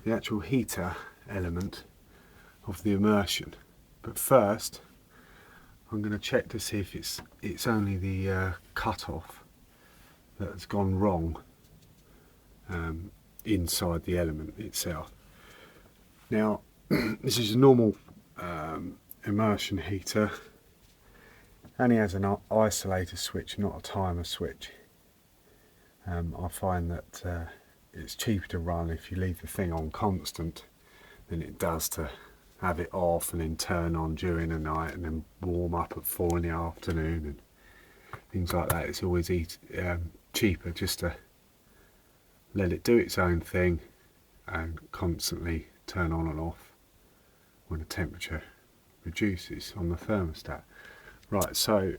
the actual heater element of the immersion. But first I'm going to check to see if it's only the cut-off that has gone wrong inside the element itself. Now this is a normal immersion heater, only has an isolator switch, not a timer switch. I find that it's cheaper to run if you leave the thing on constant than it does to have it off and then turn on during the night and then warm up at 4 in the afternoon and things like that. It's always cheaper just to let it do its own thing and constantly turn on and off when the temperature reduces on the thermostat. Right, so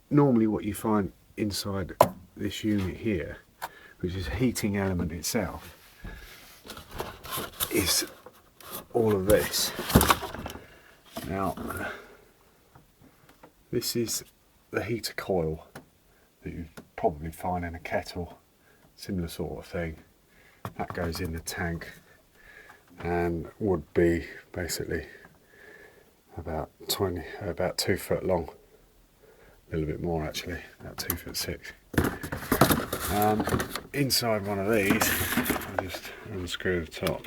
normally what you find inside this unit here, which is a heating element itself, is all of this. Now this is the heater coil that you probably find in a kettle, similar sort of thing. That goes in the tank and would be basically about 2 foot long, a little bit more actually, about 2'6". Inside one of these, I'll just unscrew the top.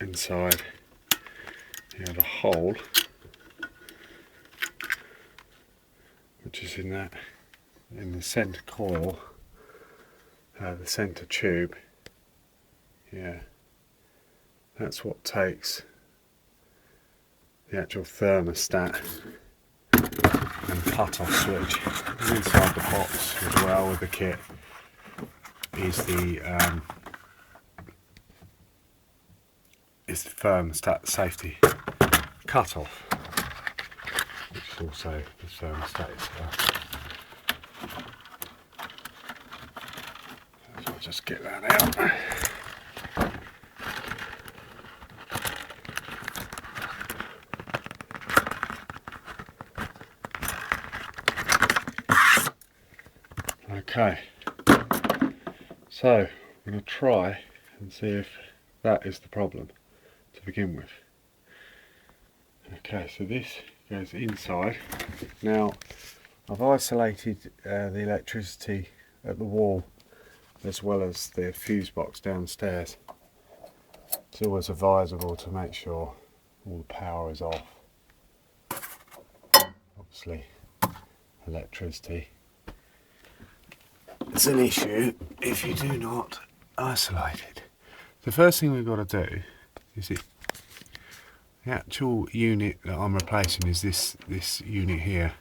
Inside you have a hole which is in the centre coil, the centre tube. Yeah, that's what takes the actual thermostat and cut-off switch. And inside the box as well with the kit is the thermostat safety cut-off, which is also the thermostat itself. So I'll just get that out. Okay, so I'm going to try and see if that is the problem to begin with. Okay, so this goes inside. Now I've isolated the electricity at the wall as well as the fuse box downstairs. It's always advisable to make sure all the power is off. Obviously electricity is an issue if you do not isolate it. The first thing we've got to do is the actual unit that I'm replacing is this unit here.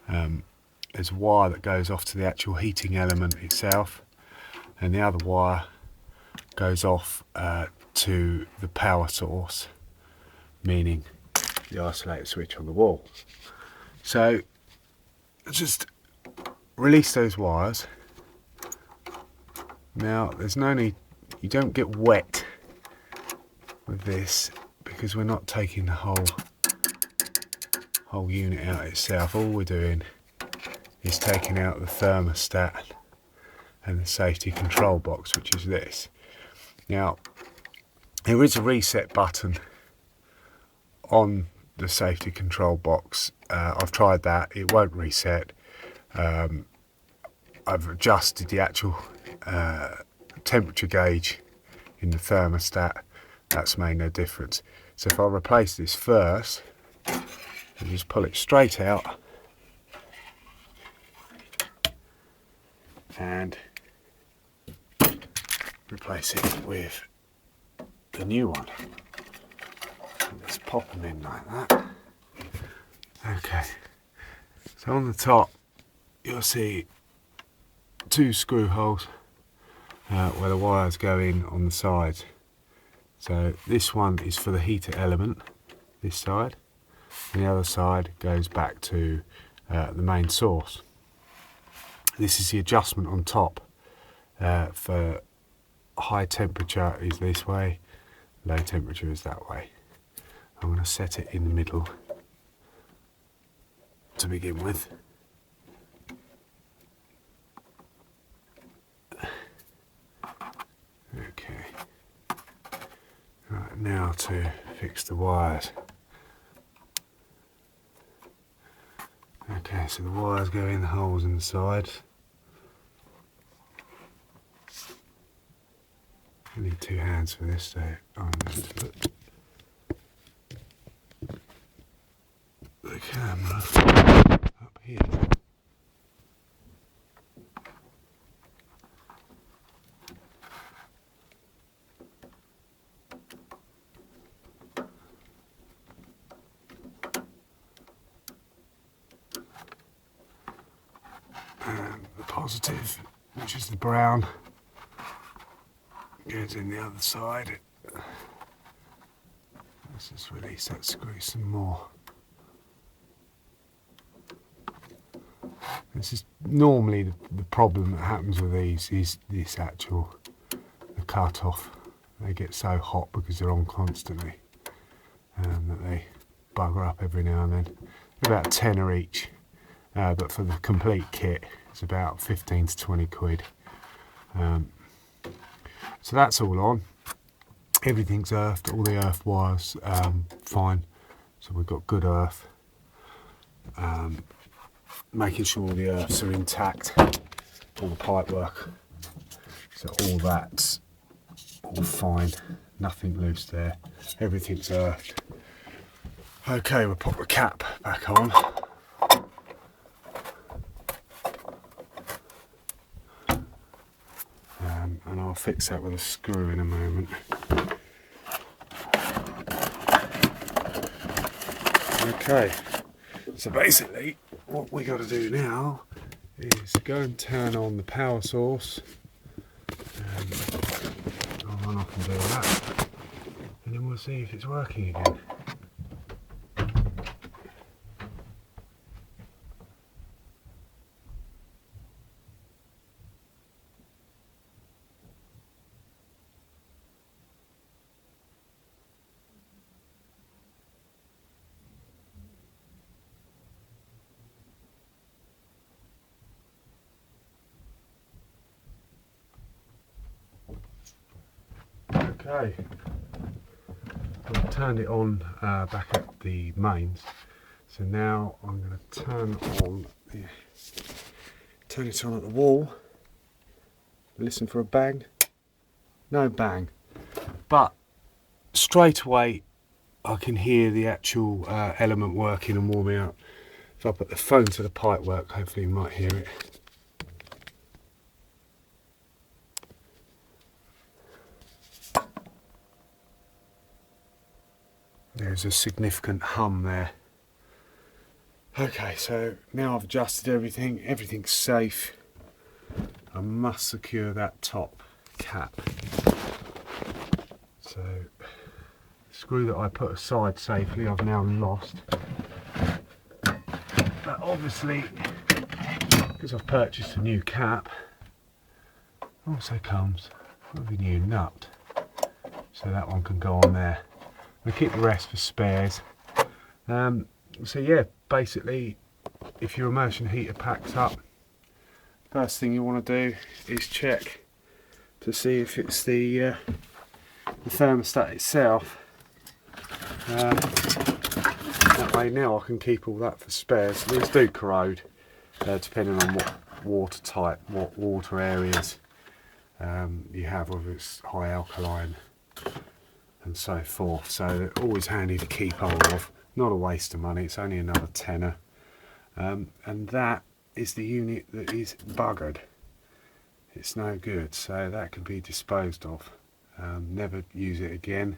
There's a wire that goes off to the actual heating element itself, and the other wire goes off to the power source, meaning the isolator switch on the wall. So just release those wires. Now there's no need, you don't get wet with this because we're not taking the whole unit out itself. All we're doing is taking out the thermostat and the safety control box, which is this. Now there is a reset button on the safety control box. I've tried that, it won't reset. I've adjusted the actual temperature gauge in the thermostat, that's made no difference. So if I replace this first and just pull it straight out and replace it with the new one. Let's pop them in like that. Okay, so on the top you'll see 2 screw holes where the wires go in on the sides. So this one is for the heater element, this side, and the other side goes back to the main source. This is the adjustment on top. For high temperature is this way, low temperature is that way. I'm going to set it in the middle to begin with. Okay. Right, now to fix the wires. Okay, so the wires go in the holes in the sides. I need 2 hands for this, so I'm going to put the camera up here. And the positive, which is the brown, goes in the other side. Let's just release that screw some more. This is normally the problem that happens with these is this actual, the cut off. They get so hot because they're on constantly that they bugger up every now and then. About 10 each, but for the complete kit it's about 15 to 20 quid. So that's all on. Everything's earthed, all the earth wires fine. So we've got good earth. Making sure the earths are intact, all the pipe work. So all that's all fine, nothing loose there. Everything's earthed. Okay, we'll put the cap back on. And I'll fix that with a screw in a moment. Okay, so basically what we got to do now is go and turn on the power source. I'll run off and do that, and then we'll see if it's working again. Okay, I've turned it on back at the mains, so now I'm going to turn it on at the wall. Listen for a bang. No bang, but straight away I can hear the actual element working and warming up. If I put the phone to the pipe work, hopefully you might hear it. There's a significant hum there. Okay, so now I've adjusted everything, everything's safe. I must secure that top cap. So, the screw that I put aside safely I've now lost. But obviously, because I've purchased a new cap, also comes with a new nut. So that one can go on there. We keep the rest for spares. So yeah, basically, if your immersion heater packs up, first thing you want to do is check to see if it's the thermostat itself. That way now I can keep all that for spares. These do corrode, depending on what water type, what water areas you have, whether it's high alkaline and so forth, so they're always handy to keep hold of. Not a waste of money, it's only another tenner. And that is the unit that is buggered. It's no good, so that can be disposed of. Never use it again.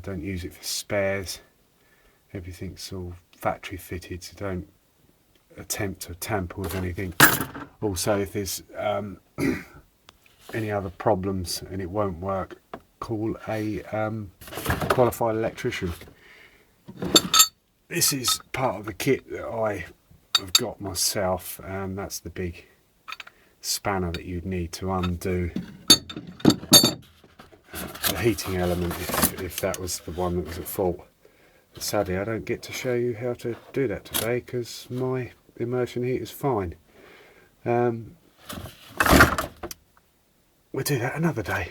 Don't use it for spares. Everything's all factory fitted, so don't attempt to tamper with anything. Also, if there's any other problems and it won't work, call a qualified electrician. This is part of the kit that I have got myself, and that's the big spanner that you'd need to undo the heating element if that was the one that was at fault. Sadly, I don't get to show you how to do that today because my immersion heat is fine. We'll do that another day.